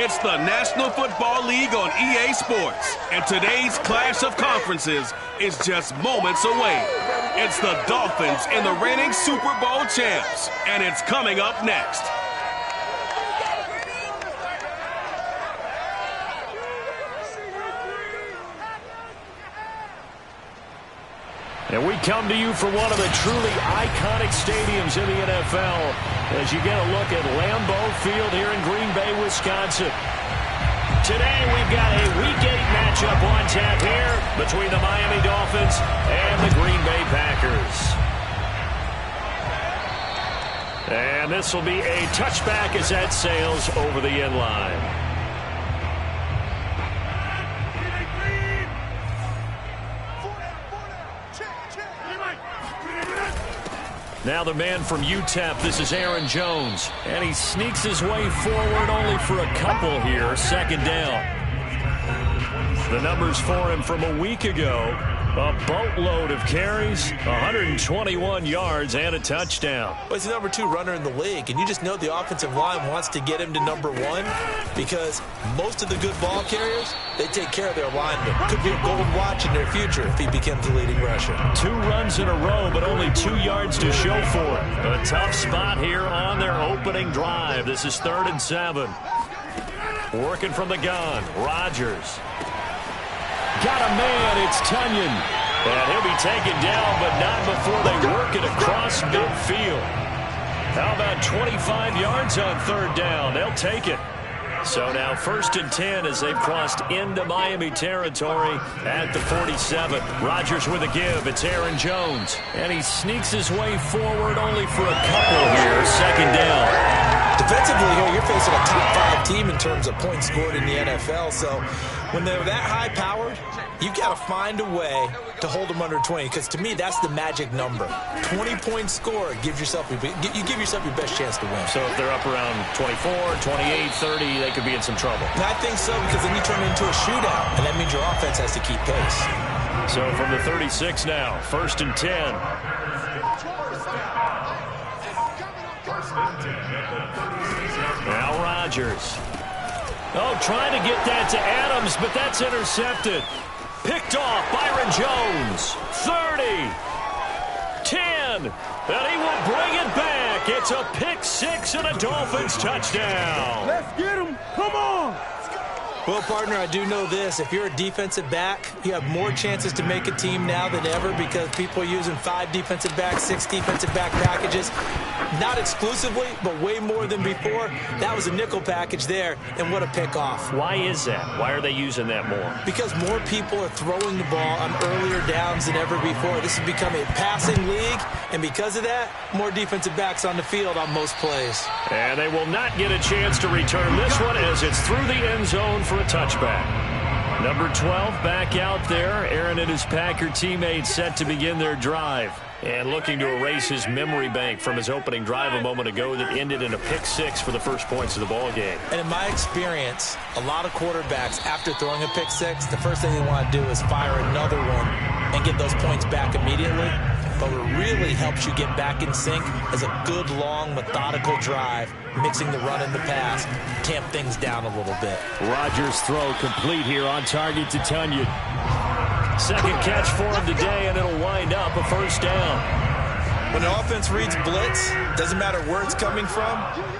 It's the National Football League on EA Sports, and today's clash of conferences is just moments away. It's the Dolphins and the reigning Super Bowl champs, and it's coming up next. And we come to you from one of the truly iconic stadiums in the NFL as you get a look at Lambeau Field here in Green Bay, Wisconsin. Today we've got a Week 8 matchup on tap here between the Miami Dolphins and the Green Bay Packers. And this will be a touchback as that sails over the end line. Now the man from UTEP, this is Aaron Jones. And he sneaks his way forward only for a couple here, second down. The numbers for him from a week ago, a boatload of carries, 121 yards, and a touchdown. Well, he's the number 2 runner in the league, and you just know the offensive line wants to get him to number 1 because most of the good ball carriers, they take care of their linemen. Could be a gold watch in their future if he becomes the leading rusher. 2 runs in a row, but only 2 yards to show for it. A tough spot here on their opening drive. This is 3rd and 7. Working from the gun, Rodgers. Got a man, it's Tunyon. And he'll be taken down, but not before they work it across midfield. How about 25 yards on 3rd down? They'll take it. So now 1st and 10 as they've crossed into Miami territory at the 47. Rodgers with a give. It's Aaron Jones. And he sneaks his way forward only for a couple here. 2nd down. Defensively here, you're facing a top 5 team in terms of points scored in the NFL. So when they're that high-powered, you've got to find a way to hold them under 20, because to me, that's the magic number. 20 points scored, you give yourself your best chance to win. So if they're up around 24, 28, 30, they could be in some trouble. And I think so, because then you turn it into a shootout, and that means your offense has to keep pace. So from the 36 now, 1st and 10. Now Rodgers. Oh, trying to get that to Adams, but that's intercepted. Picked off, Byron Jones. 30. 10. And he will bring it back. It's a pick 6 and a Dolphins touchdown. Let's get him. Come on. Well, partner, I do know this. If you're a defensive back, you have more chances to make a team now than ever because people are using 5 defensive backs, 6 defensive back packages. Not exclusively, but way more than before. That was a nickel package there, and what a pickoff. Why is that? Why are they using that more? Because more people are throwing the ball on earlier downs than ever before. This has become a passing league, and because of that, more defensive backs on the field on most plays. And they will not get a chance to return this one as it's through the end zone for a touchback. Number 12 back out there. Aaron and his Packer teammates set to begin their drive. And looking to erase his memory bank from his opening drive a moment ago that ended in a pick 6 for the first points of the ball game. And in my experience, a lot of quarterbacks, after throwing a pick 6, the first thing they want to do is fire another one and get those points back immediately. But what really helps you get back in sync is a good, long, methodical drive, mixing the run and the pass, tamp things down a little bit. Rodgers' throw complete here on target to Tunyon. Second catch for him today, and it'll wind up a 1st down. When the offense reads blitz, doesn't matter where it's coming from,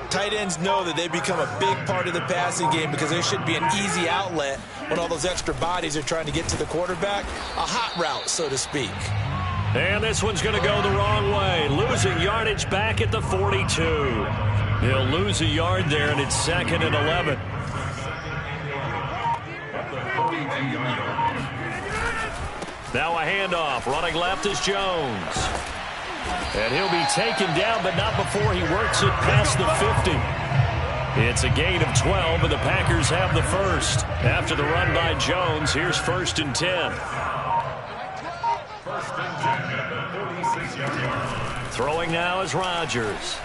tight ends know that they become a big part of the passing game because there should be an easy outlet when all those extra bodies are trying to get to the quarterback. A hot route, so to speak. And this one's going to go the wrong way. Losing yardage back at the 42. He'll lose a yard there, and it's 2nd and 11. Now a handoff. Running left is Jones. And he'll be taken down, but not before he works it past the 50. It's a gain of 12, and the Packers have the first. After the run by Jones, here's 1st and 10. Throwing now is Rodgers.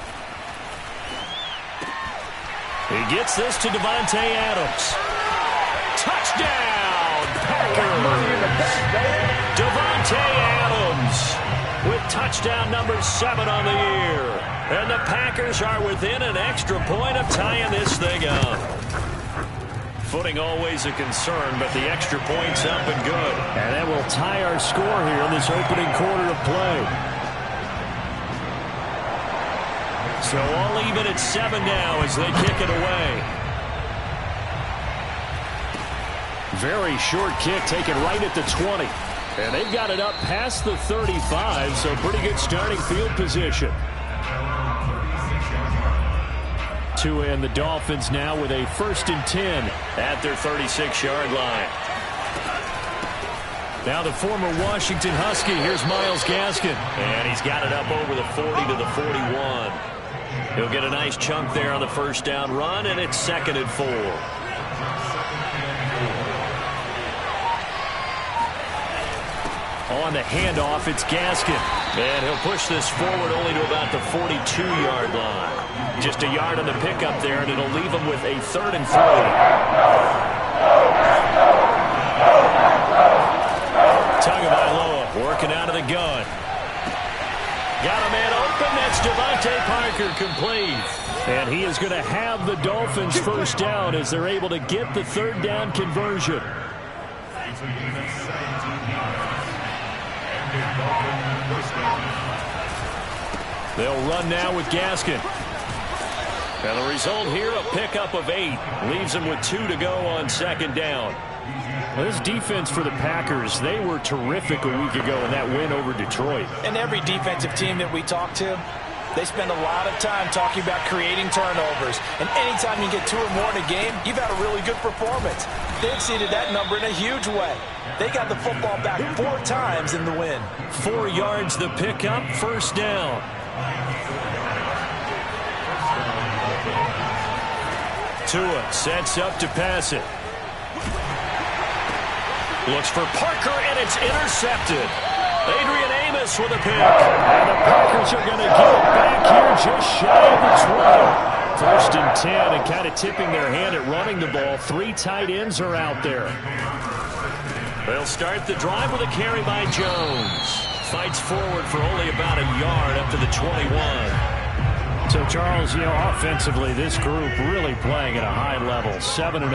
He gets this to Davante Adams. Touchdown, Packers! Davante Adams with touchdown number 7 on the year. And the Packers are within an extra point of tying this thing up. Footing always a concern, but the extra point's up and good. And that will tie our score here in this opening quarter of play. So all even at 7 now as they kick it away. Very short kick taken right at the 20. And they've got it up past the 35, so pretty good starting field position. Tua and the Dolphins now with a 1st and 10 at their 36-yard line. Now the former Washington Husky, here's Myles Gaskin. And he's got it up over the 40 to the 41. He'll get a nice chunk there on the first down run, and it's 2nd and 4. On the handoff, it's Gaskin. And he'll push this forward only to about the 42-yard line. Just a yard on the pickup there, and it'll leave him with a 3rd and 3. Tagovailoa working out of the gun. Got a man open. That's Devontae Parker, complete. And he is going to have the Dolphins first down as they're able to get the 3rd down conversion. They'll run now with Gaskin. And the result here, a pickup of 8. Leaves them with 2 to go on 2nd down. Well, this defense for the Packers, they were terrific a week ago in that win over Detroit. And every defensive team that we talk to, they spend a lot of time talking about creating turnovers. And anytime you get 2 or more in a game, you've had a really good performance. They exceeded that number in a huge way. They got the football back 4 times in the win. 4 yards the pickup, 1st down. Tua sets up to pass it. Looks for Parker, and it's intercepted. Adrian Amos with a pick. And the Packers are going to get it back here just shy of the 20. 1st and 10, and kind of tipping their hand at running the ball. 3 tight ends are out there. They'll start the drive with a carry by Jones. Fights forward for only about a yard up to the 21. So, Charles, offensively, this group really playing at a high level, 7-0.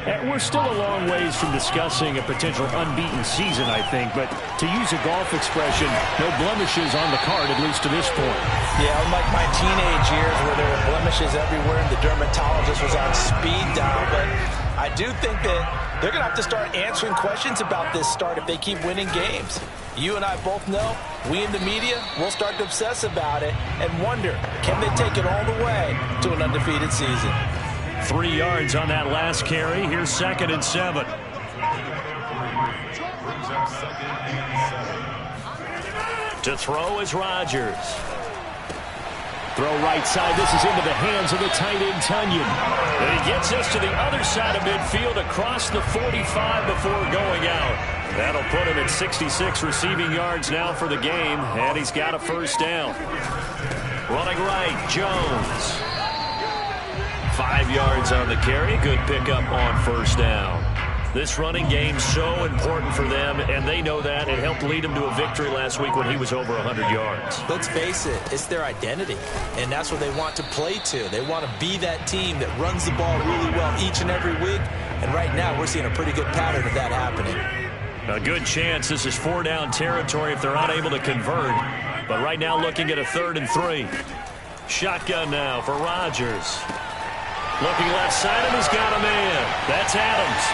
And we're still a long ways from discussing a potential unbeaten season, I think. But to use a golf expression, no blemishes on the card, at least to this point. Yeah, unlike my teenage years where there were blemishes everywhere and the dermatologist was on speed dial. But I do think that they're going to have to start answering questions about this start if they keep winning games. You and I both know, we in the media will start to obsess about it and wonder, can they take it all the way to an undefeated season? 3 yards on that last carry. Here's 2nd and 7. To throw is Rodgers. Throw right side. This is into the hands of the tight end, Tunyon. And he gets us to the other side of midfield across the 45 before going out. That'll put him at 66 receiving yards now for the game, and he's got a 1st down. Running right, Jones. 5 yards on the carry. Good pickup on 1st down. This running game so important for them, and they know that. It helped lead them to a victory last week when he was over 100 yards. Let's face it, it's their identity, and that's what they want to play to. They want to be that team that runs the ball really well each and every week, and right now we're seeing a pretty good pattern of that happening. A good chance this is 4-down territory if they're unable to convert, but right now looking at a 3rd and 3. Shotgun now for Rodgers. Looking left side, and he's got a man. That's Adams.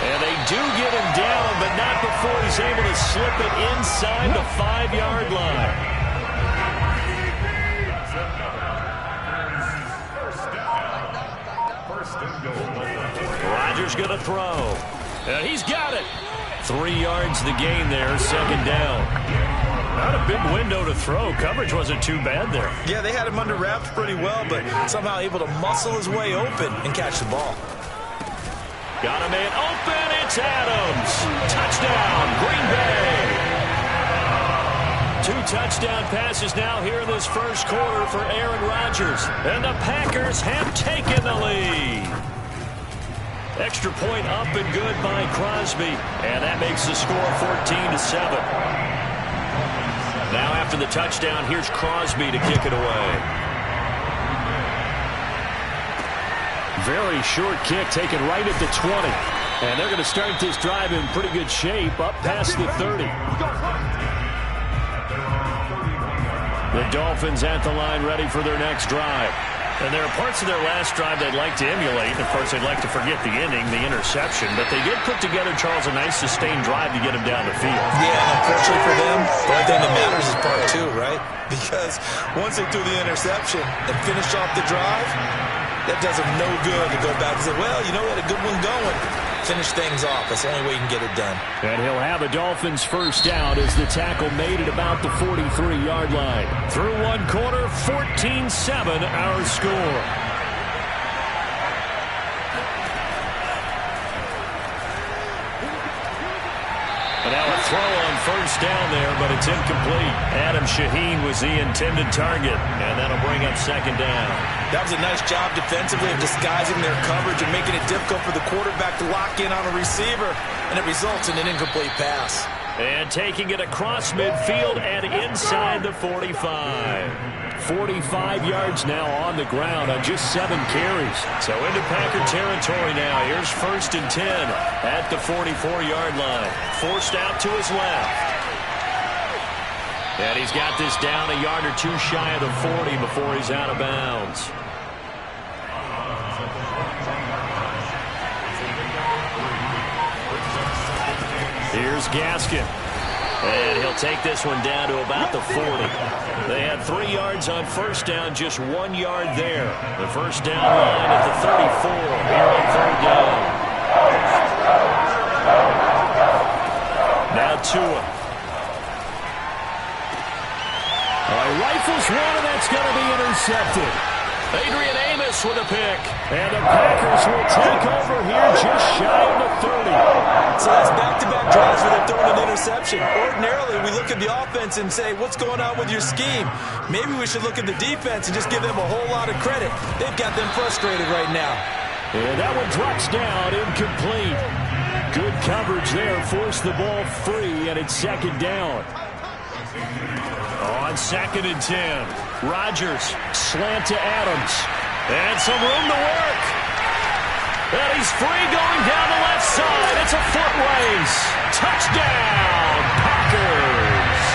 And they do get him down, but not before he's able to slip it inside the 5-yard line. Rodgers going to throw. And he's got it. 3 yards the gain there, 2nd down. Not a big window to throw. Coverage wasn't too bad there. Yeah, they had him under wraps pretty well, but somehow able to muscle his way open and catch the ball. Got a man open. It's Adams. Touchdown, Green Bay. 2 touchdown passes now here in this first quarter for Aaron Rodgers. And the Packers have taken the lead. Extra point up and good by Crosby. And that makes the score 14-7. Now after the touchdown, here's Crosby to kick it away. Very short kick taken right at the 20. And they're going to start this drive in pretty good shape up past the 30. The Dolphins at the line ready for their next drive. And there are parts of their last drive they'd like to emulate. Of course, they'd like to forget the ending, the interception. But they did put together, Charles, a nice sustained drive to get them down the field. Yeah, and unfortunately for them, the only thing that matters is part two, right? Because once they threw the interception and finished off the drive, that does them no good to go back and say, well, you know, we had a good one going. Finish things off. That's the only way you can get it done. And he'll have a Dolphins first down as the tackle made it about the 43-yard line. Through one quarter, 14-7 our score. And now a throw on first down there, but it's incomplete. Adam Shaheen was the intended target, and that'll bring up second down. That was a nice job defensively of disguising their coverage and making it difficult for the quarterback to lock in on a receiver, and it results in an incomplete pass. And taking it across midfield and inside the 45. 45 yards now on the ground on just 7 carries. So into Packer territory now. Here's 1st and 10 at the 44-yard line. Forced out to his left. And he's got this down a yard or two shy of the 40 before he's out of bounds. Here's Gaskin. And he'll take this one down to about the 40. They had 3 yards on first down, just 1 yard there. The first down line at the 34 here on third down. Now Tua. Rifles one, and that's going to be intercepted. Adrian Amos with a pick. And the Packers will take over here just shy of the 30. So that's back-to-back drives where they're throwing an interception. Ordinarily, we look at the offense and say, what's going on with your scheme? Maybe we should look at the defense and just give them a whole lot of credit. They've got them frustrated right now. And that one drops down, incomplete. Good coverage there, forced the ball free, and it's second down. On 2nd and 10, Rodgers, slant to Adams, and some room to work. And he's free going down the left side. It's a foot race. Touchdown, Packers.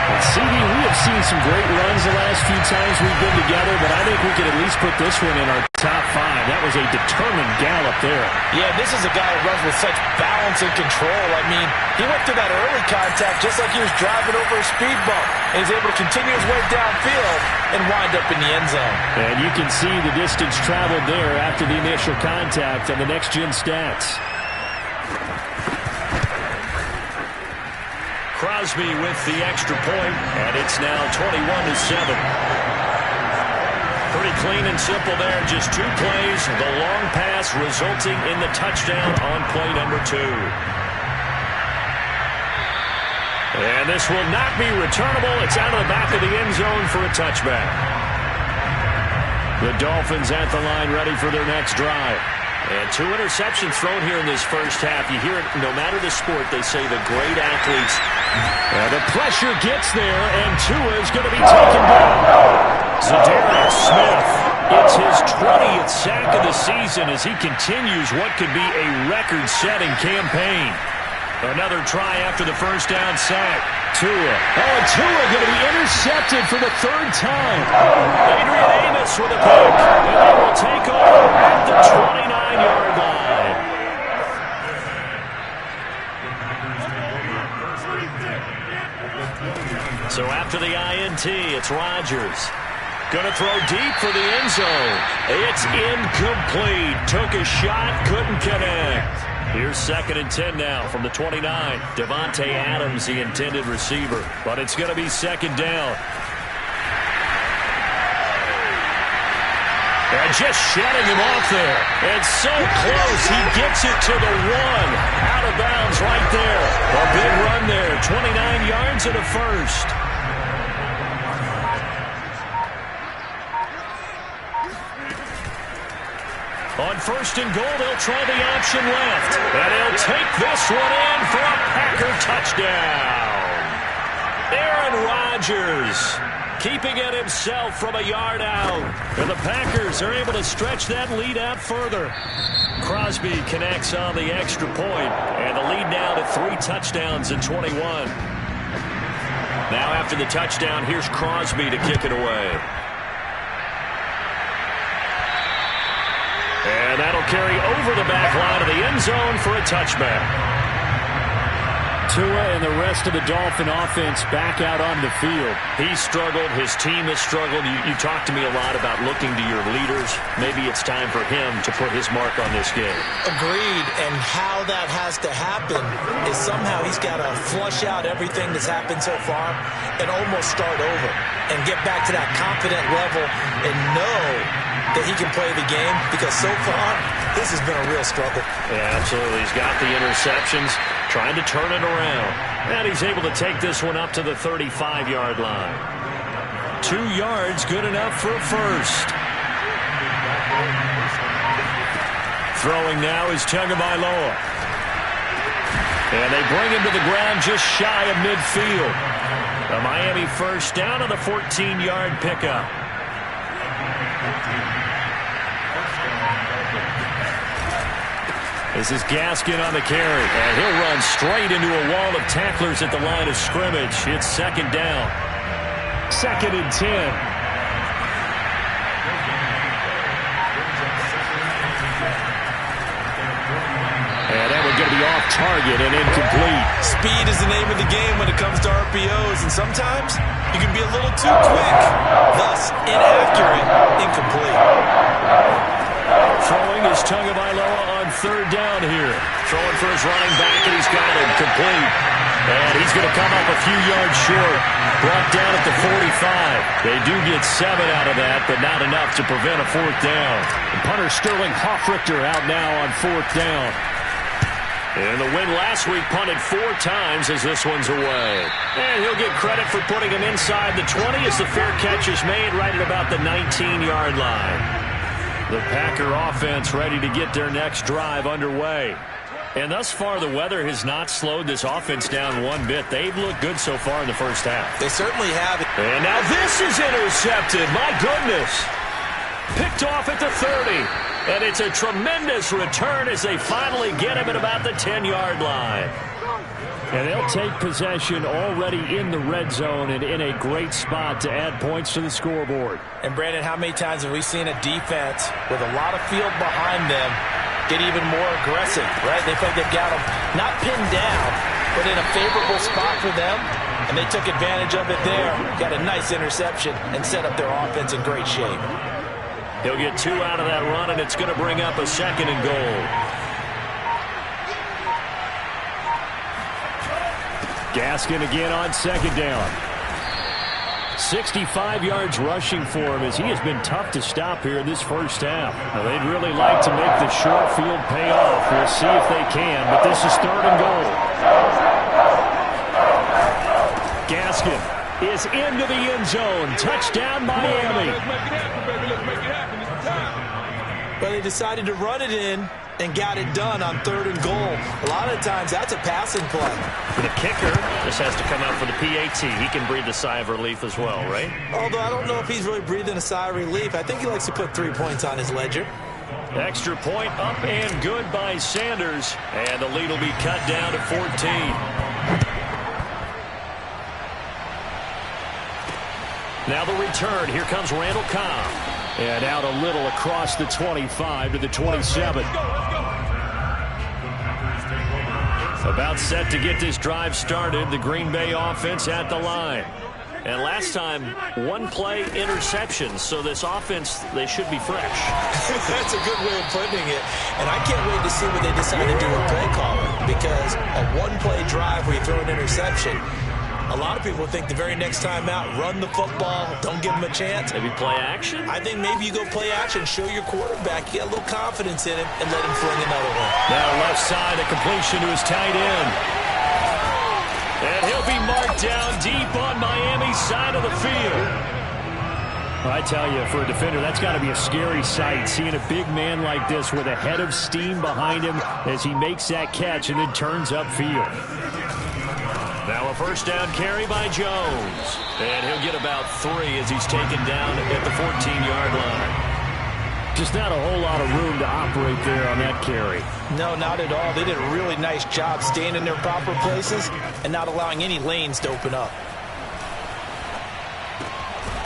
And CD, we have seen some great runs the last few times we've been together, but I think we could at least put this one in our top 5. That was a determined gallop there. Yeah, this is a guy who runs with such balance and control. I mean, he went through that early contact just like he was driving over a speed bump. And he's able to continue his way downfield and wind up in the end zone. And you can see the distance traveled there after the initial contact on the next-gen stats. Crosby with the extra point, and it's now 21-7. Pretty clean and simple there, just 2 plays. The long pass resulting in the touchdown on play number 2. And this will not be returnable. It's out of the back of the end zone for a touchback. The Dolphins at the line ready for their next drive. And 2 interceptions thrown here in this first half. You hear it, no matter the sport, they say the great athletes. The pressure gets there, and Tua is going to be taken down. Zadarius Smith, it's his 20th sack of the season as he continues what could be a record-setting campaign. Another try after the first down sack. Tua. Oh, and Tua going to be intercepted for the 3rd time. Adrian Amos with a pick. And they will take over at the 29-yard line. So after the INT, it's Rodgers. Going to throw deep for the end zone. It's incomplete. Took a shot, couldn't connect. Here's 2nd and 10 now from the 29. Devontae Adams, the intended receiver. But it's going to be second down. And just shutting him off there. And so close, he gets it to the 1. Out of bounds right there. A big run there. 29 yards and a first. On 1st and goal, they'll try the option left. And he'll take this one in for a Packer touchdown. Aaron Rodgers keeping it himself from a yard out. And the Packers are able to stretch that lead out further. Crosby connects on the extra point, and the lead now to 3 touchdowns in 21. Now after the touchdown, here's Crosby to kick it away. And that'll carry over the back line of the end zone for a touchback. Tua and the rest of the Dolphin offense back out on the field. He's struggled. His team has struggled. You talk to me a lot about looking to your leaders. Maybe it's time for him to put his mark on this game. Agreed. And how that has to happen is somehow he's got to flush out everything that's happened so far and almost start over and get back to that confident level and know that he can play the game, because so far this has been a real struggle. Yeah, absolutely. He's got the interceptions, trying to turn it around. And he's able to take this one up to the 35-yard line. 2 yards, good enough for a first. Throwing now is Tagovailoa. And they bring him to the ground just shy of midfield. A Miami first down on the 14-yard pickup. This is Gaskin on the carry, and he'll run straight into a wall of tacklers at the line of scrimmage. It's second down. 2nd and 10. And that one's going to be off target and incomplete. Speed is the name of the game when it comes to RPOs, and sometimes you can be a little too quick, thus inaccurate, incomplete. Throwing is Tagovailoa on 3rd down here. Throwing for his running back, and he's got it complete. And he's going to come up a few yards short. Brought down at the 45. They do get 7 out of that, but not enough to prevent a 4th down. And punter Sterling Hoffrichter out now on 4th down. And the win last week punted 4 times as this one's away. And he'll get credit for putting him inside the 20 as the fair catch is made right at about the 19-yard line. The Packer offense ready to get their next drive underway. And thus far, the weather has not slowed this offense down one bit. They've looked good so far in the first half. They certainly have. And now this is intercepted. My goodness. Picked off at the 30. And it's a tremendous return as they finally get him at about the 10-yard line. And they'll take possession already in the red zone and in a great spot to add points to the scoreboard. And, Brandon, how many times have we seen a defense with a lot of field behind them get even more aggressive, right? They feel like they've got them not pinned down, but in a favorable spot for them, and they took advantage of it there. Got a nice interception and set up their offense in great shape. He'll get 2 out of that run, and it's going to bring up a 2nd and goal. Gaskin again on 2nd down. 65 yards rushing for him as he has been tough to stop here in this first half. Now, they'd really like to make the short field pay off. We'll see if they can, but this is 3rd and goal. Gaskin is into the end zone. Touchdown, Miami. But they decided to run it in and got it done on 3rd and goal. A lot of times that's a passing play. For the kicker, this has to come out for the PAT. He can breathe a sigh of relief as well, right? Although I don't know if he's really breathing a sigh of relief. I think he likes to put 3 points on his ledger. Extra point up and good by Sanders. And the lead will be cut down to 14. Now the return. Here comes Randall Cobb. And out a little across the 25 to the 27. About set to get this drive started. The Green Bay offense at the line. And last time, 1-play interceptions. So this offense, they should be fresh. That's a good way of putting it. And I can't wait to see what they decide to do with play calling. Because a 1-play drive where you throw an interception, a lot of people think the very next time out, run the football, don't give them a chance. Maybe play action? I think maybe you go play action, show your quarterback, you got a little confidence in him, and let him fling another one. Now left side, a completion to his tight end. And he'll be marked down deep on Miami's side of the field. I tell you, for a defender, that's got to be a scary sight, seeing a big man like this with a head of steam behind him as he makes that catch and then turns upfield. Now a first down carry by Jones. And he'll get about 3 as he's taken down at the 14-yard line. Just not a whole lot of room to operate there on that carry. No, not at all. They did a really nice job staying in their proper places and not allowing any lanes to open up.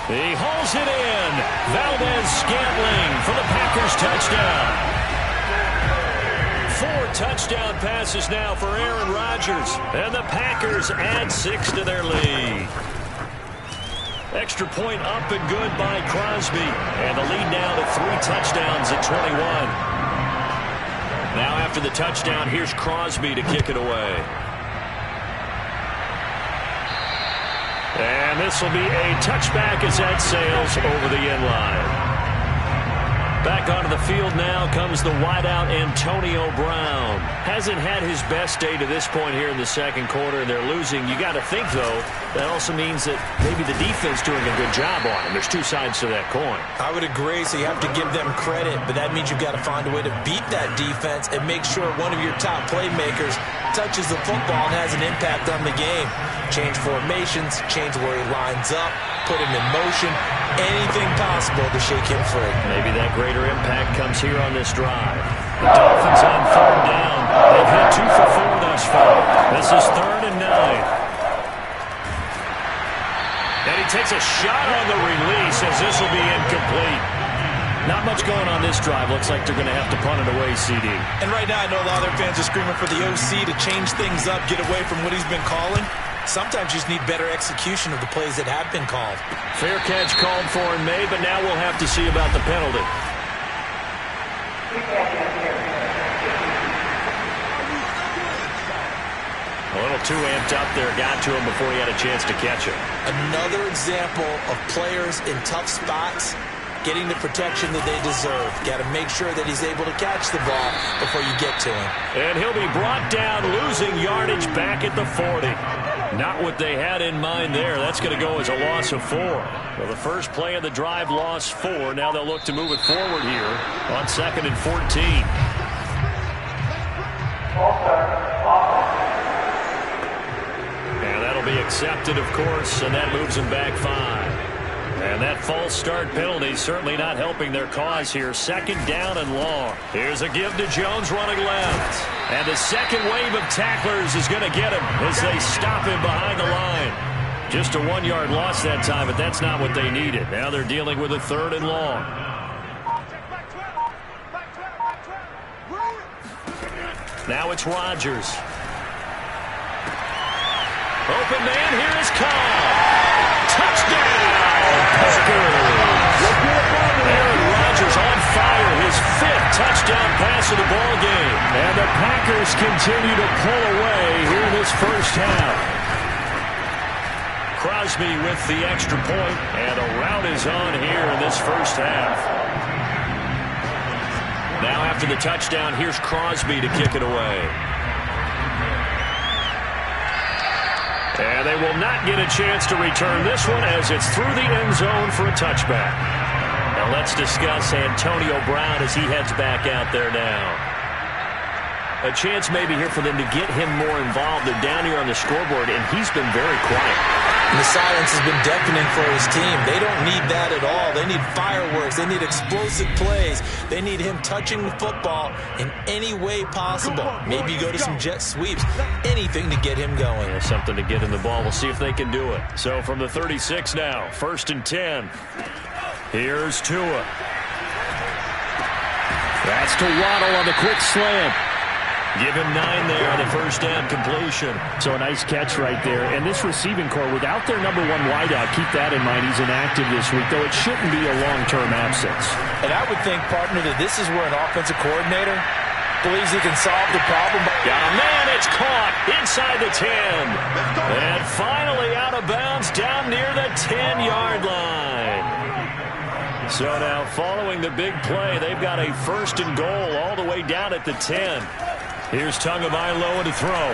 He hauls it in. Valdez-Scantling for the Packers touchdown. 4 touchdown passes now for Aaron Rodgers. And the Packers add 6 to their lead. Extra point up and good by Crosby. And the lead now to 3 touchdowns at 21. Now after the touchdown, here's Crosby to kick it away. And this will be a touchback as that sails over the end line. Back onto the field now comes the wideout Antonio Brown. Hasn't had his best day to this point here in the second quarter, and they're losing. You got to think, though, that also means that maybe the defense doing a good job on him. There's 2 sides to that coin. I would agree, so you have to give them credit, but that means you've got to find a way to beat that defense and make sure one of your top playmakers touches the football and has an impact on the game. Change formations, change where he lines up, put him in motion, anything possible to shake him free. Maybe that greater impact comes here on this drive. The Dolphins on 3rd down. They've hit 2 for 4 thus far. This is 3rd and 9. And he takes a shot on the release as this will be incomplete. Not much going on this drive. Looks like they're going to have to punt it away, CD. And right now I know a lot of their fans are screaming for the OC to change things up, get away from what he's been calling. Sometimes you just need better execution of the plays that have been called. Fair catch called for and made, but now we'll have to see about the penalty. A little too amped up there, got to him before he had a chance to catch it. Another example of players in tough spots getting the protection that they deserve. Got to make sure that he's able to catch the ball before you get to him. And he'll be brought down, losing yardage back at the 40. Not what they had in mind there. That's going to go as a loss of 4. Well, the first play of the drive lost 4. Now they'll look to move it forward here on 2nd and 14. And that'll be accepted, of course, and that moves them back 5. And that false start penalty certainly not helping their cause here. 2nd down and long. Here's a give to Jones running left. And the second wave of tacklers is going to get him as they stop him behind the line. Just a 1-yard loss that time, but that's not what they needed. Now they're dealing with a 3rd and long. Now it's Rodgers. Open man, here is Cobb. Touchdown! Aaron Rodgers on fire, his 5th touchdown pass of the ball game. And the Packers continue to pull away here in this first half. Crosby with the extra point, and a rout is on here in this first half. Now after the touchdown, here's Crosby to kick it away. And they will not get a chance to return this one as it's through the end zone for a touchback. Now let's discuss Antonio Brown as he heads back out there now. A chance maybe here for them to get him more involved. They're down here on the scoreboard, and he's been very quiet. And the silence has been deafening for his team. They don't need that at all. They need fireworks. They need explosive plays. They need him touching the football in any way possible. Maybe go to some jet sweeps. Anything to get him going. Yeah, something to get him the ball. We'll see if they can do it. So from the 36 now, 1st and 10. Here's Tua. That's to Waddle on the quick slant. Give him 9 there on the first down completion. So a nice catch right there. And this receiving core, without their number 1 wideout, keep that in mind. He's inactive this week, though it shouldn't be a long-term absence. And I would think, partner, that this is where an offensive coordinator believes he can solve the problem. Got a man, it's caught inside the 10. And finally out of bounds down near the 10-yard line. So now following the big play, they've got a 1st and goal all the way down at the 10. Here's Tagovailoa to throw.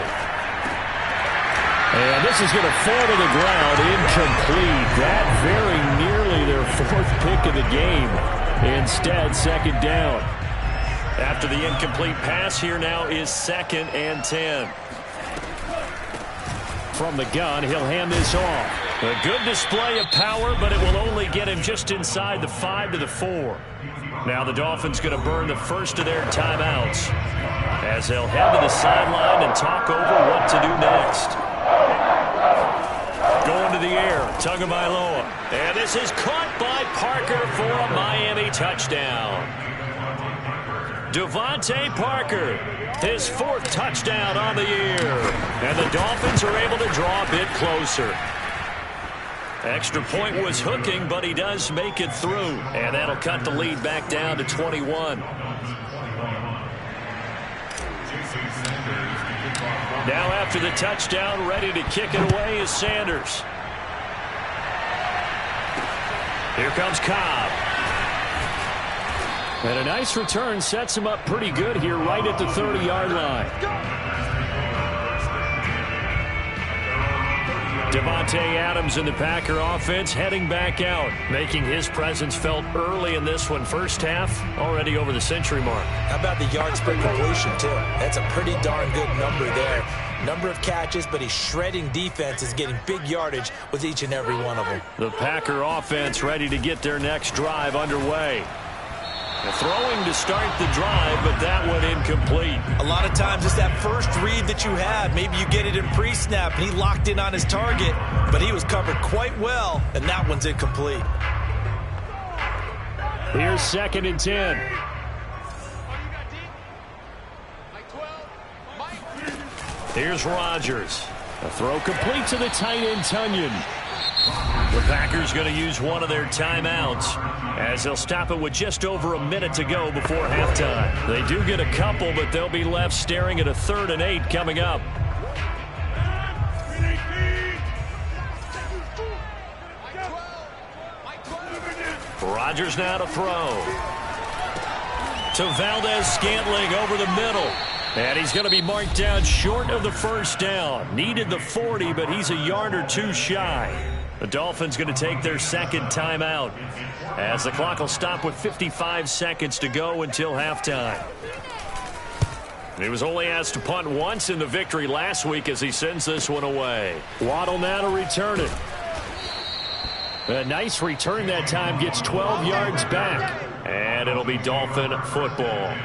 And this is going to fall to the ground, incomplete. That very nearly their 4th pick of the game. Instead, 2nd down. After the incomplete pass, here now is 2nd and 10. From the gun, he'll hand this off. A good display of power, but it will only get him just inside the 5 to the 4. Now the Dolphins going to burn the first of their timeouts as they'll head to the sideline and talk over what to do next. Going to the air, Tagovailoa. And this is caught by Parker for a Miami touchdown. Devontae Parker, his 4th touchdown on the year. And the Dolphins are able to draw a bit closer. Extra point was hooking, but he does make it through. And that'll cut the lead back down to 21. Now after the touchdown, ready to kick it away is Sanders. Here comes Cobb. And a nice return sets him up pretty good here right at the 30-yard line. Devontae Adams in the Packer offense heading back out, making his presence felt early in this one. First half, already over the century mark. How about the yards per completion, too? That's a pretty darn good number there. Number of catches, but he's shredding defenses, getting big yardage with each and every one of them. The Packer offense ready to get their next drive underway. Throwing to start the drive, but that one incomplete. A lot of times it's that first read that you had. Maybe you get it in pre-snap, and he locked in on his target, but he was covered quite well, and that one's incomplete. Here's 2nd and 10. Here's Rodgers. A throw complete to the tight end, Tunyon. The Packers going to use one of their timeouts as they'll stop it with just over a minute to go before halftime. They do get a couple, but they'll be left staring at a 3rd and 8 coming up. Rodgers now to throw. To Valdez-Scantling over the middle. And he's going to be marked down short of the first down. Needed the 40, but he's a yard or 2 shy. The Dolphins going to take their 2nd timeout as the clock will stop with 55 seconds to go until halftime. He was only asked to punt once in the victory last week as he sends this one away. Waddle now to return it. A nice return that time, gets 12 yards back. And it'll be Dolphin football.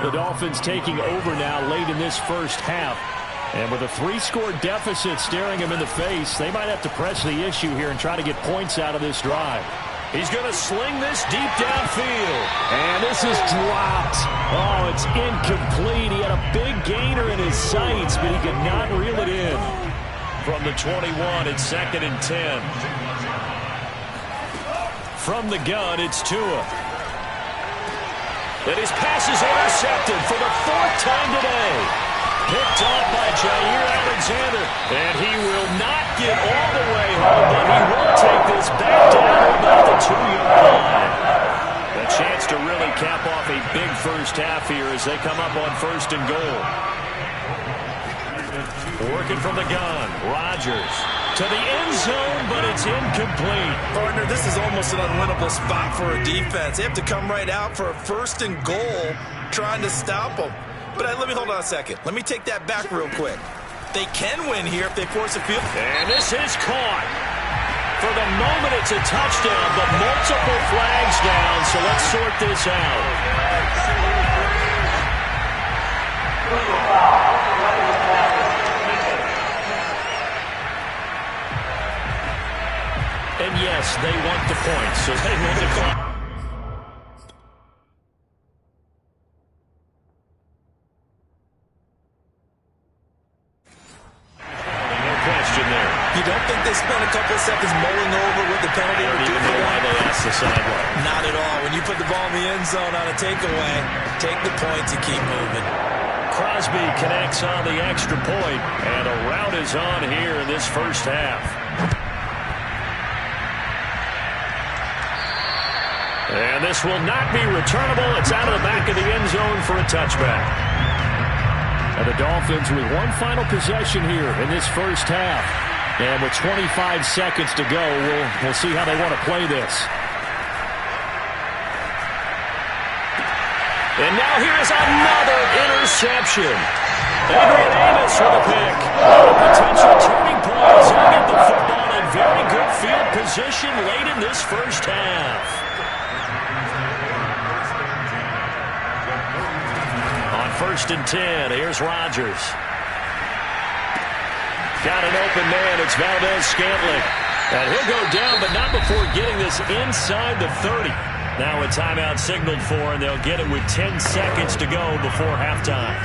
The Dolphins taking over now late in this first half. And with a 3-score deficit staring him in the face, they might have to press the issue here and try to get points out of this drive. He's going to sling this deep downfield. And this is dropped. Oh, it's incomplete. He had a big gainer in his sights, but he could not reel it in. From the 21, it's 2nd and 10. From the gun, it's Tua. And his pass is intercepted for the 4th time today. Picked off by Jair Alexander. And he will not get all the way home, but he will take this back down about the 2-yard line. A chance to really cap off a big first half here as they come up on 1st and goal. Working from the gun, Rodgers to the end zone, but it's incomplete. Partner, this is almost an unwinnable spot for a defense. They have to come right out for a 1st and goal trying to stop them. But let me hold on a second. Let me take that back real quick. They can win here if they force a field. And this is caught. For the moment, it's a touchdown, but multiple flags down, so let's sort this out. And yes, they want the points, so they will decline. You don't think they spent a couple of seconds mulling over with the penalty? I don't even know why they asked the sideline. Not at all. When you put the ball in the end zone on a takeaway, take the points and keep moving. Crosby connects on the extra point, and a rout is on here in this first half. And this will not be returnable. It's out of the back of the end zone for a touchback. And the Dolphins with one final possession here in this first half. And with 25 seconds to go, we'll see how they want to play this. And now here is another interception. Adrian Amos with a pick. A potential turning point as he'll get the football in very good field position late in this first half. On 1st and 10, here's Rodgers. Got an open man. It's Valdez-Scantling. And he'll go down, but not before getting this inside the 30. Now a timeout signaled for, and they'll get it with 10 seconds to go before halftime.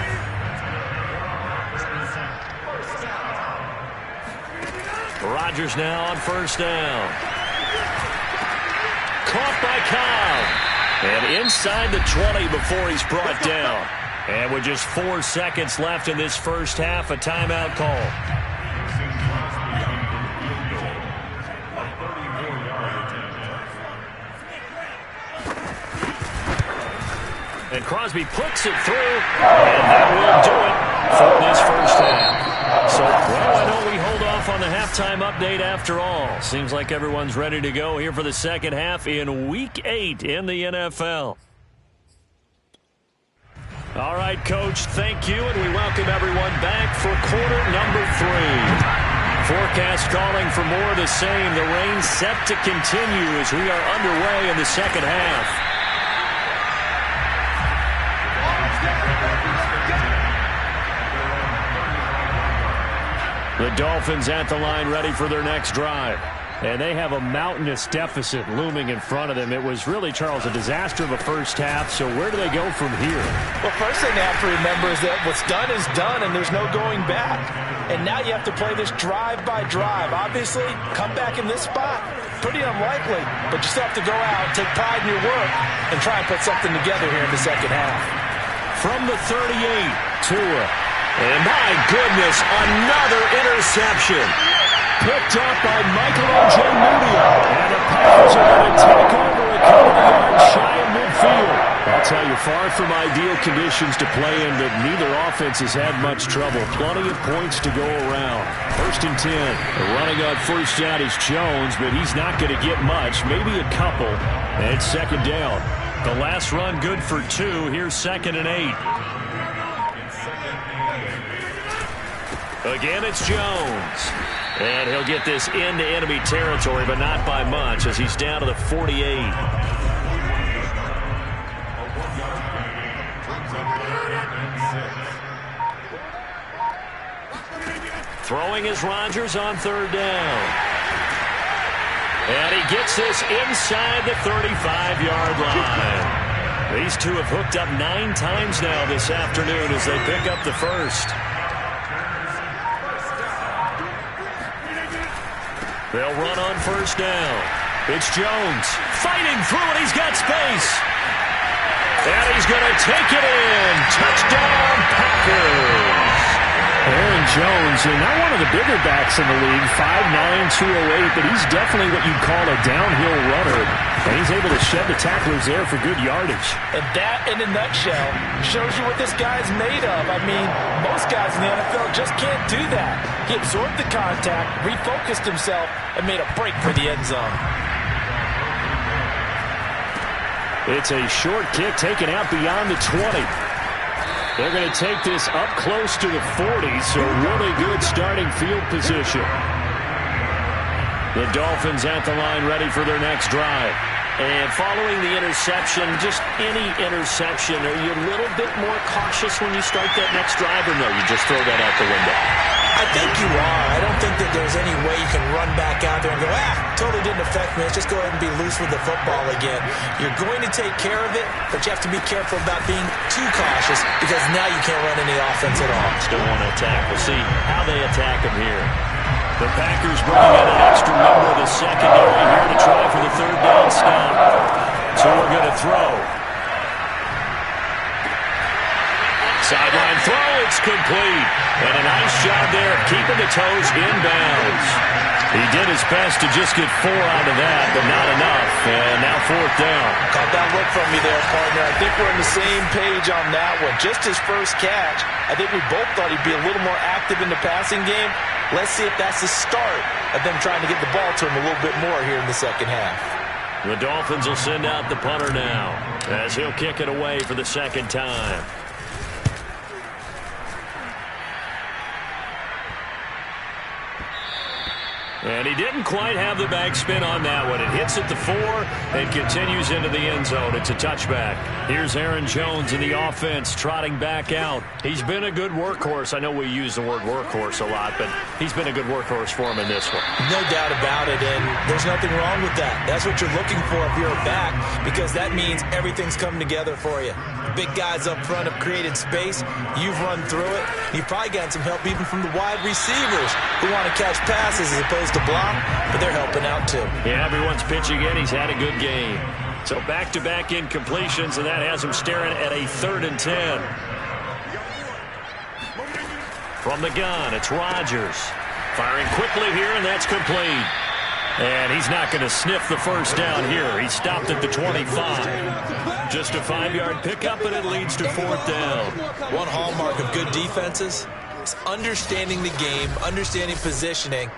Rodgers now on 1st down. Caught by Cobb. And inside the 20 before he's brought down. And with just 4 seconds left in this first half, a timeout call. And Crosby puts it through, and that will do it for this first half. So, well, I know we hold off on the halftime update after all. Seems like everyone's ready to go here for the second half in Week 8 in the NFL. All right, Coach, thank you, and we welcome everyone back for quarter number 3. Forecast calling for more of the same. The rain set to continue as we are underway in the second half. The Dolphins at the line ready for their next drive. And they have a mountainous deficit looming in front of them. It was really, Charles, a disaster of a first half. So where do they go from here? Well, first thing they have to remember is that what's done is done, and there's no going back. And now you have to play this drive by drive. Obviously, come back in this spot, pretty unlikely. But you still have to go out, take pride in your work, and try and put something together here in the second half. From the 38, Tua. And my goodness, another interception. Picked up by Michael Ojemudia. And the Packers are going to take over a couple of yards shy of midfield. I'll tell you, far from ideal conditions to play in, but neither offense has had much trouble. Plenty of points to go around. 1st and 10. Running on 1st down is Jones, but he's not going to get much, maybe a couple. And 2nd down. The last run good for 2. Here's 2nd and 8. Again, it's Jones. And he'll get this into enemy territory, but not by much as he's down to the 48. Throwing is Rodgers on 3rd down. And he gets this inside the 35-yard line. These two have hooked up 9 times now this afternoon as they pick up the first. They'll run on 1st down. It's Jones fighting through it. He's got space. And he's going to take it in. Touchdown, Packers. Aaron Jones, not one of the bigger backs in the league, 5'9", 208, but he's definitely what you'd call a downhill runner. And he's able to shed the tacklers there for good yardage. And that, in a nutshell, shows you what this guy's made of. I mean, most guys in the NFL just can't do that. He absorbed the contact, refocused himself, and made a break for the end zone. It's a short kick taken out beyond the 20. They're going to take this up close to the 40, so really good starting field position. The Dolphins at the line ready for their next drive. And following the interception, just any interception, are you a little bit more cautious when you start that next drive, or no, you just throw that out the window? I think you are. I don't think that there's any way you can run back out there and go, totally didn't affect me. Let's just go ahead and be loose with the football again. You're going to take care of it, but you have to be careful about being too cautious because now you can't run any offense at all. Still want to attack. We'll see how they attack him here. The Packers bringing in an extra member of the secondary here to try for the 3rd down stop. So we're going to throw. Sideline throw, it's complete. And a nice job there of keeping the toes inbounds. He did his best to just get 4 out of that, but not enough. And now 4th down. Caught that look from me there, partner. I think we're on the same page on that one. Just his first catch. I think we both thought he'd be a little more active in the passing game. Let's see if that's the start of them trying to get the ball to him a little bit more here in the second half. The Dolphins will send out the punter now as he'll kick it away for the 2nd time. And he didn't quite have the backspin on that one. It hits at the 4 and continues into the end zone. It's a touchback. Here's Aaron Jones in the offense trotting back out. He's been a good workhorse. I know we use the word workhorse a lot, but he's been a good workhorse for him in this one. No doubt about it, and there's nothing wrong with that. That's what you're looking for if you're a back, because that means everything's coming together for you. The big guys up front have created space. You've run through it. You've probably gotten some help even from the wide receivers who want to catch passes as opposed to block, but they're helping out too. Yeah, everyone's pitching in. He's had a good game. So back-to-back incompletions, and that has him staring at a 3rd and 10. From the gun, it's Rodgers. Firing quickly here, and that's complete. And he's not going to sniff the first down here. He stopped at the 25. Just a 5-yard pickup, and it leads to 4th down. One hallmark of good defenses is understanding the game, understanding positioning,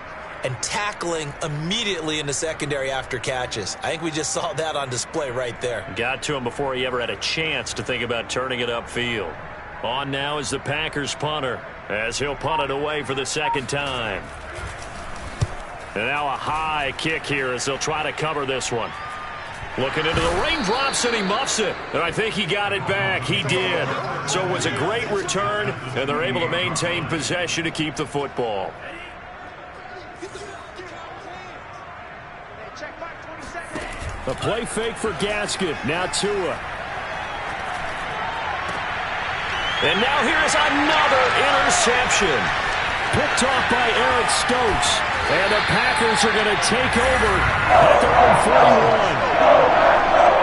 and tackling immediately in the secondary after catches. I think we just saw that on display right there. Got to him before he ever had a chance to think about turning it upfield. On now is the Packers punter, as he'll punt it away for the 2nd time. And now a high kick here as they'll try to cover this one. Looking into the raindrops, and he muffs it. And I think he got it back. He did. So it was a great return, and they're able to maintain possession to keep the football. A play fake for Gaskin. Now Tua. And now here's another interception. Picked off by Eric Stokes. And the Packers are going to take over at their own 41.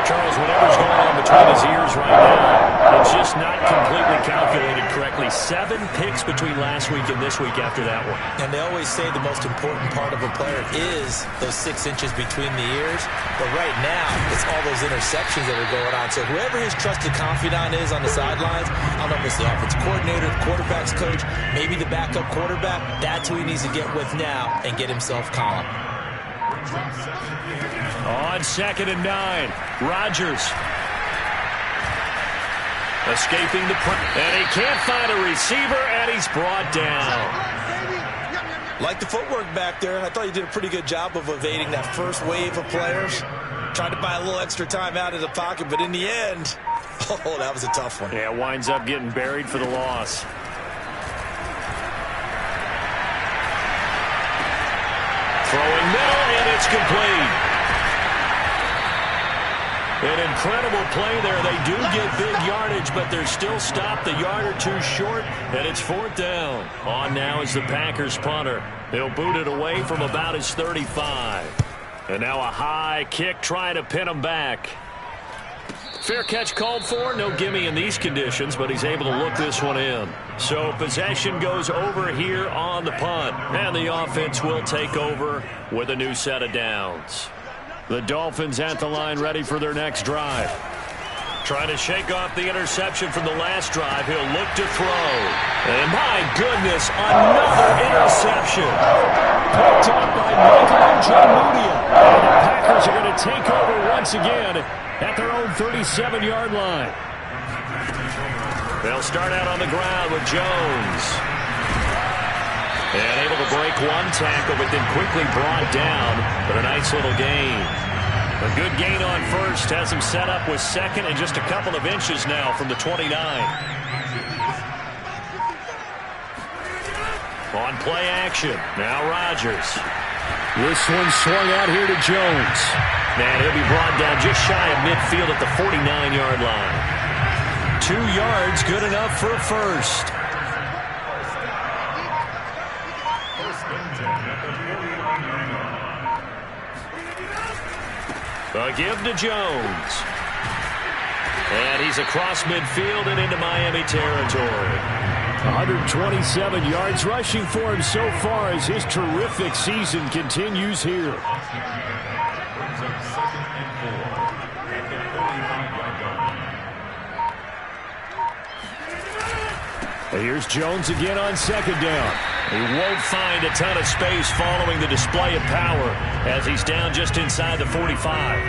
Charles, whatever's going on between his ears right now, it's just not completely calculated correctly. 7 picks between last week and this week after that one. And they always say the most important part of a player is those 6 inches between the ears. But right now, it's all those interceptions that are going on. So whoever his trusted confidant is on the sidelines, I don't know if it's the offensive coordinator, the quarterback's coach, maybe the backup quarterback, that's who he needs to get with now and get himself calm. On 2nd and 9, Rodgers. Escaping the and he can't find a receiver, and he's brought down. Like the footwork back there, I thought he did a pretty good job of evading that first wave of players. Tried to buy a little extra time out of the pocket, but in the end, oh, that was a tough one. Yeah, winds up getting buried for the loss. Throwing middle, and it's complete. An incredible play there. They do get big yardage, but they're still stopped a yard or two short, and it's 4th down. On now is the Packers punter. He'll boot it away from about his 35. And now a high kick trying to pin him back. Fair catch called for. No gimme in these conditions, but he's able to look this one in. So possession goes over here on the punt, and the offense will take over with a new set of downs. The Dolphins at the line ready for their next drive. Trying to shake off the interception from the last drive. He'll look to throw. And my goodness, another interception. Picked up by Michael Ojemudia. And the Packers are going to take over once again at their own 37-yard line. They'll start out on the ground with Jones. And able to break one tackle, but then quickly brought down. But a nice little gain. A good gain on first. Has him set up with 2nd and just a couple of inches now from the 29. On play action. Now Rodgers. This one swung out here to Jones. And he'll be brought down just shy of midfield at the 49-yard line. 2 yards, good enough for a first. A give to Jones. And he's across midfield and into Miami territory. 127 yards rushing for him so far as his terrific season continues here. Here's Jones again on 2nd down. He won't find a ton of space following the display of power as he's down just inside the 45.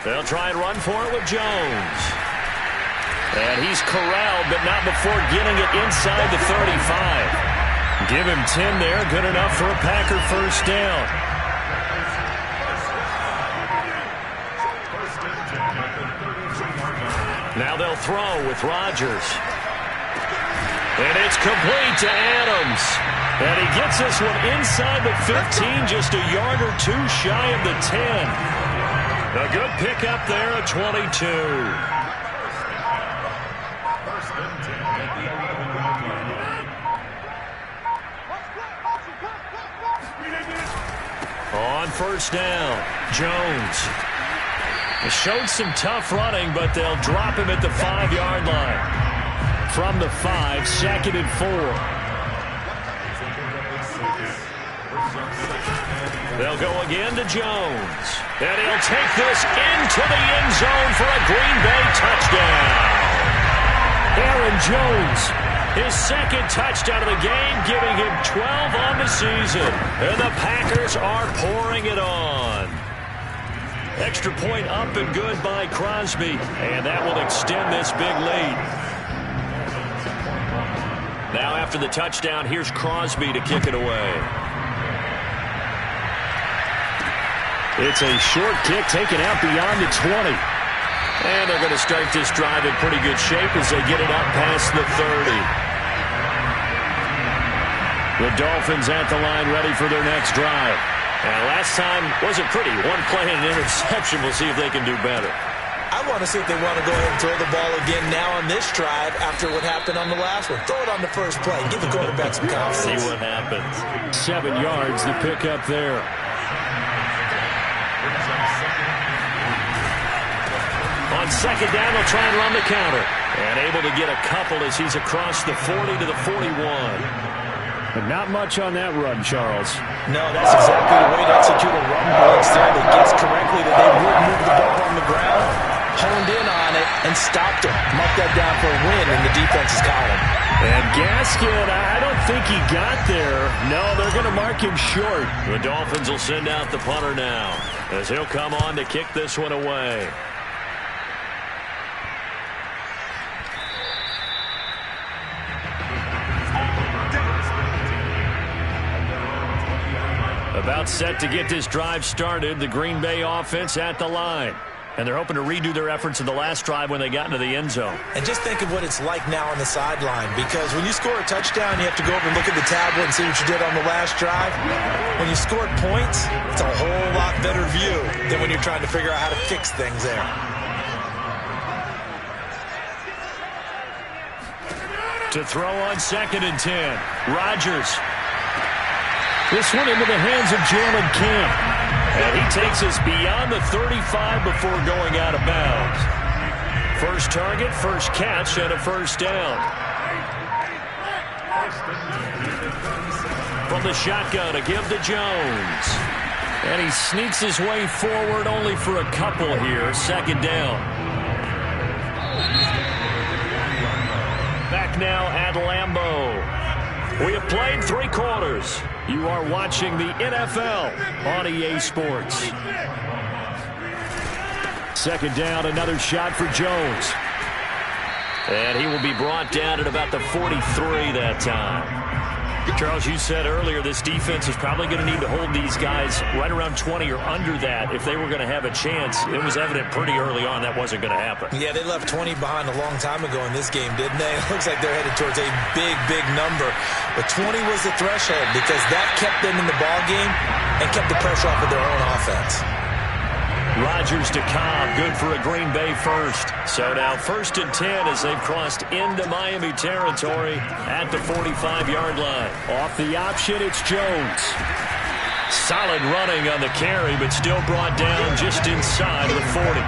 They'll try and run for it with Jones. And he's corralled, but not before getting it inside the 35. Give him 10 there. Good enough for a Packer first down. Now they'll throw with Rodgers. And it's complete to Adams. And he gets this one inside the 15, just a yard or two shy of the 10. A good pickup there at 22. On first down, Jones. He showed some tough running, but they'll drop him at the 5-yard line. From the 5, 2nd and 4. They'll go again to Jones. And he'll take this into the end zone for a Green Bay touchdown. Aaron Jones, his second touchdown of the game, giving him 12 on the season. And the Packers are pouring it on. Extra point up and good by Crosby. And that will extend this big lead. Now after the touchdown, here's Crosby to kick it away. It's a short kick taken out beyond the 20. And they're going to start this drive in pretty good shape as they get it up past the 30. The Dolphins at the line ready for their next drive. And last time wasn't pretty. One play and an interception. We'll see if they can do better. I want to see if they want to go ahead and throw the ball again now on this drive after what happened on the last one. Throw it on the first play. Give the quarterback some confidence. See what happens. 7 yards, the pickup there. On second down, they'll try and run the counter. And able to get a couple as he's across the 40 to the 41. But not much on that run, Charles. No, that's exactly the way to execute a run blitz there that gets correctly that they would move the ball on the ground, honed in on it, and stopped him. Mark that down for a win in the defense's column. And Gaskin, I don't think he got there. No, they're going to mark him short. The Dolphins will send out the punter now as he'll come on to kick this one away. About set to get this drive started, the Green Bay offense at the line. And they're hoping to redo their efforts in the last drive when they got into the end zone. And just think of what it's like now on the sideline, because when you score a touchdown, you have to go over and look at the tablet and see what you did on the last drive. When you scored points, it's a whole lot better view than when you're trying to figure out how to fix things there. To throw on 2nd and 10, Rodgers. This one into the hands of Jalen Camp. And he takes us beyond the 35 before going out of bounds. First target, first catch, and a first down. From the shotgun, a give to Jones. And he sneaks his way forward only for a couple here. Second down. Back now at Lambeau. We have played 3 quarters. You are watching the NFL on EA Sports. Second down, another shot for Jones. And he will be brought down at about the 43 that time. Charles, you said earlier this defense is probably going to need to hold these guys right around 20 or under that if they were going to have a chance. It was evident pretty early on that wasn't going to happen. Yeah, they left 20 behind a long time ago in this game, didn't they? It looks like they're headed towards a big, big number. But 20 was the threshold because that kept them in the ball game and kept the pressure off of their own offense. Rodgers to Cobb, good for a Green Bay first. So now 1st and 10 as they've crossed into Miami territory at the 45-yard line. Off the option, it's Jones. Solid running on the carry, but still brought down just inside of the 40.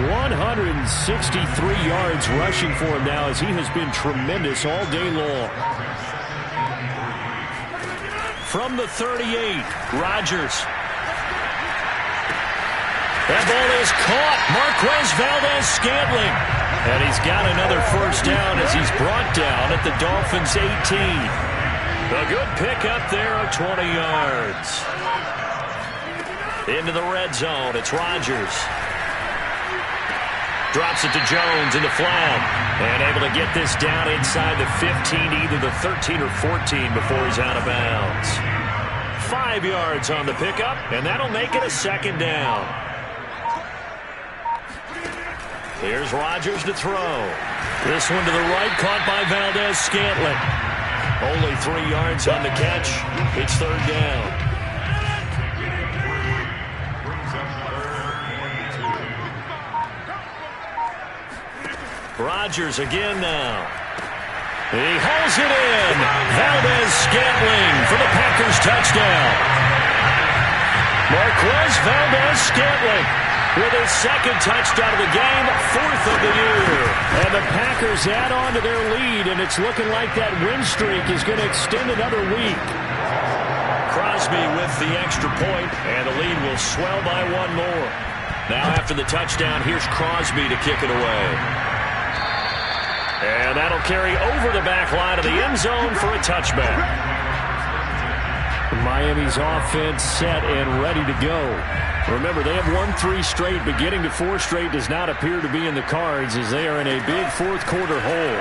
163 yards rushing for him now as he has been tremendous all day long. From the 38, Rodgers. That ball is caught. Marquez Valdes-Scantling. And he's got another first down as he's brought down at the Dolphins' 18. A good pickup there of 20 yards. Into the red zone. It's Rodgers. Drops it to Jones in the flat. And able to get this down inside the 15, either the 13 or 14 before he's out of bounds. 5 yards on the pickup, and that'll make it a second down. Here's Rodgers to throw. This one to the right, caught by Valdes-Scantling. Only 3 yards on the catch. It's third down. Rodgers again now. He hauls it in. Valdes-Scantling for the Packers touchdown. Marquez Valdes-Scantling with his second touchdown of the game, 4th of the year. And the Packers add on to their lead, and it's looking like that win streak is going to extend another week. Crosby with the extra point, and the lead will swell by 1 more. Now after the touchdown, here's Crosby to kick it away. And that'll carry over the back line of the end zone for a touchback. Miami's offense set and ready to go. Remember, they have won 3 straight, but getting to 4 straight does not appear to be in the cards as they are in a big fourth-quarter hole.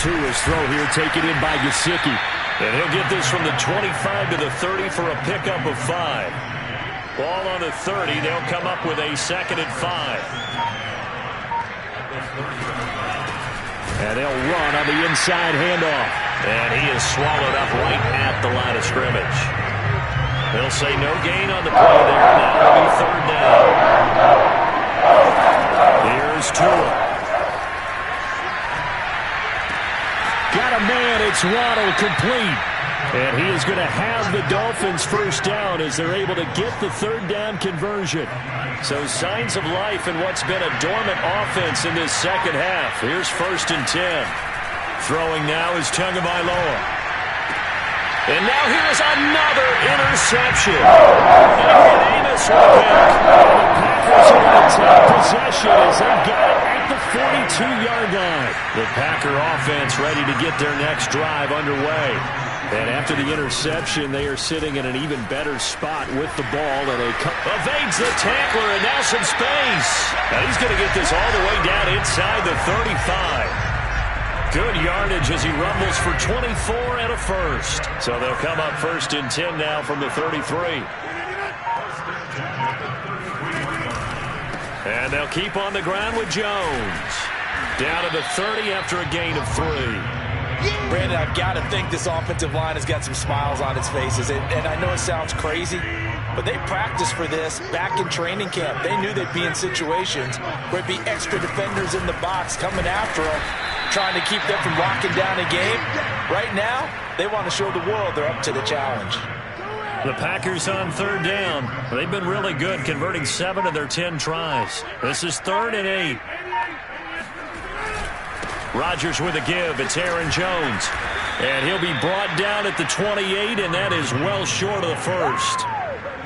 Tua's throw here taken in by Gesicki. And he'll get this from the 25 to the 30 for a pickup of 5. Ball on the 30. They'll come up with a 2nd and 5. And they'll run on the inside handoff. And he is swallowed up right at the line of scrimmage. They'll say no gain on the play there. Now it'll be third down. Here's Tua. Got a man. It's Waddle complete. And he is going to have the Dolphins first down as they're able to get the third down conversion. So signs of life in what's been a dormant offense in this second half. Here's 1st and 10. Throwing now is Tagovailoa. And now here's another interception. And Amos with a pick. The Packers are going to take possession as they got it at the 42-yard line. The Packer offense ready to get their next drive underway. And after the interception, they are sitting in an even better spot with the ball. And evades the tackler, and now some space. Now he's going to get this all the way down inside the 35. Good yardage as he rumbles for 24 and a first. So they'll come up 1st and 10 now from the 33. And they'll keep on the ground with Jones. Down to the 30 after a gain of 3. Brandon, I've got to think this offensive line has got some smiles on its faces. And I know it sounds crazy, but they practiced for this back in training camp. They knew they'd be in situations where it'd be extra defenders in the box coming after them, trying to keep them from locking down a game. Right now, they want to show the world they're up to the challenge. The Packers on third down. They've been really good, converting 7 of their 10 tries. This is 3rd and 8. Rodgers with a give. It's Aaron Jones. And he'll be brought down at the 28, and that is well short of the first.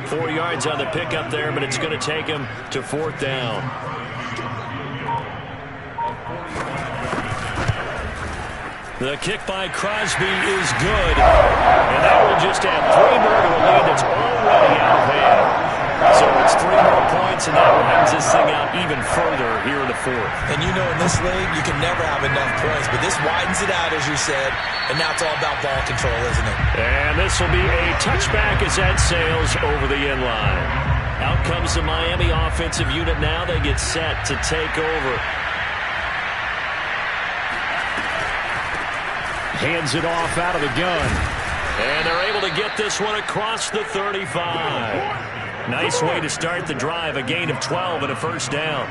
4 yards on the pickup there, but it's going to take him to 4th down. The kick by Crosby is good. And that will just add 3 more to a lead that's already out of hand. So it's 3 more points, and that rounds this thing out even further here in the 4th. And you know, in this league, you can never have enough points, but this widens it out, as you said, and now it's all about ball control, isn't it? And this will be a touchback as that sails over the end line. Out comes the Miami offensive unit now. They get set to take over. Hands it off out of the gun. And they're able to get this one across the 35. Nice way to start the drive. A gain of 12 and a first down.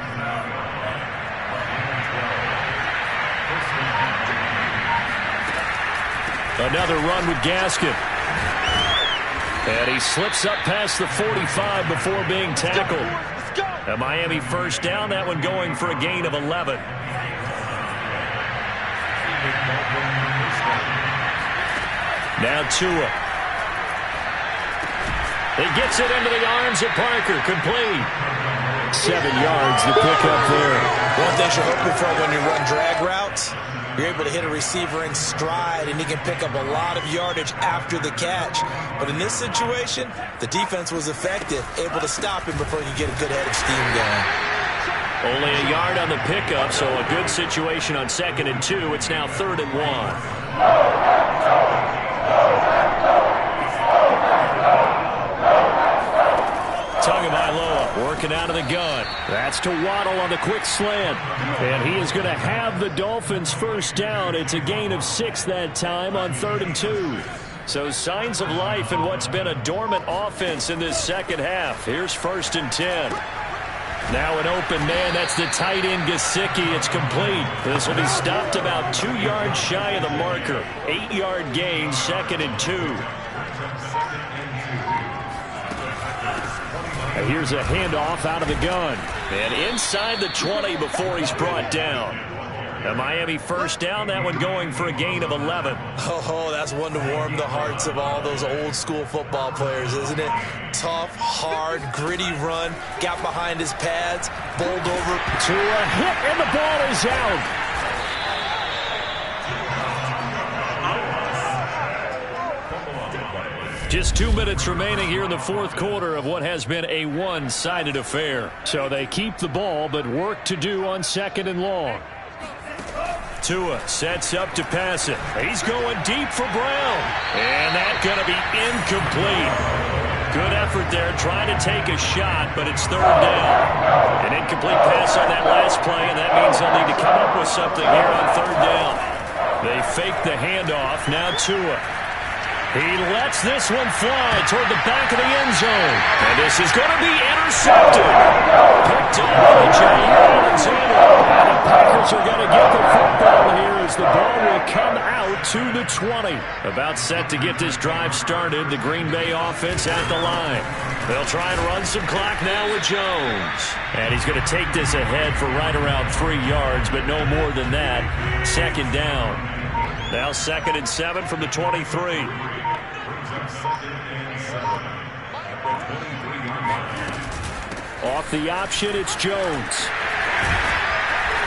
Another run with Gaskin. And he slips up past the 45 before being tackled. A Miami first down. That one going for a gain of 11. Now Tua. He gets it into the arms of Parker. Complete. 7 yards to pick up there. One thing you're hoping for when you run drag routes, you're able to hit a receiver in stride, and he can pick up a lot of yardage after the catch. But in this situation, the defense was effective, able to stop him before you get a good head of steam going. Only a yard on the pickup, so a good situation on 2nd and 2. It's now 3rd and 1. Tagovailoa working out of the gun. That's to Waddle on the quick slant. And he is going to have the Dolphins first down. It's a gain of 6 that time on 3rd and 2. So signs of life in what's been a dormant offense in this second half. Here's 1st and 10. Now an open man. That's the tight end Gesicki. It's complete. This will be stopped about 2 yards shy of the marker. 8-yard gain, 2nd and 2. Here's a handoff out of the gun. And inside the 20 before he's brought down. A Miami first down, that one going for a gain of 11. Oh, that's one to warm the hearts of all those old school football players, isn't it? Tough, hard, gritty run. Got behind his pads, bowled over. To a hit, and the ball is out. Just 2 minutes remaining here in the fourth quarter of what has been a one-sided affair. So they keep the ball, but work to do on 2nd and long. Tua sets up to pass it. He's going deep for Brown. And that's going to be incomplete. Good effort there trying to take a shot, but it's 3rd down. An incomplete pass on that last play, and that means they'll need to come up with something here on 3rd down. They fake the handoff. Now Tua. He lets this one fly toward the back of the end zone. And this is going to be intercepted. Picked up by Jair Alexander. And the Packers are going to get the football here as the ball will come out to the 20. About set to get this drive started. The Green Bay offense at the line. They'll try and run some clock now with Jones. And he's going to take this ahead for right around 3 yards, but no more than that. 2nd down. Now 2nd and 7 from the 23. Off the option, it's Jones.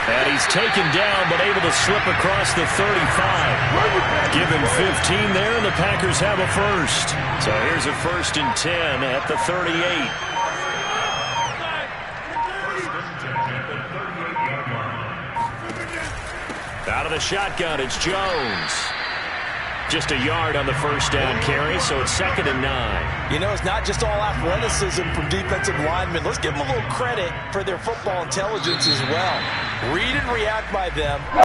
And he's taken down, but able to slip across the 35. Give him 15 there, and the Packers have a first. So here's a 1st and 10 at the 38. Out of the shotgun, it's Jones. Just a yard on the first down carry, so it's 2nd and 9. You know, it's not just all athleticism from defensive linemen. Let's give them a little credit for their football intelligence as well. Read and react by them.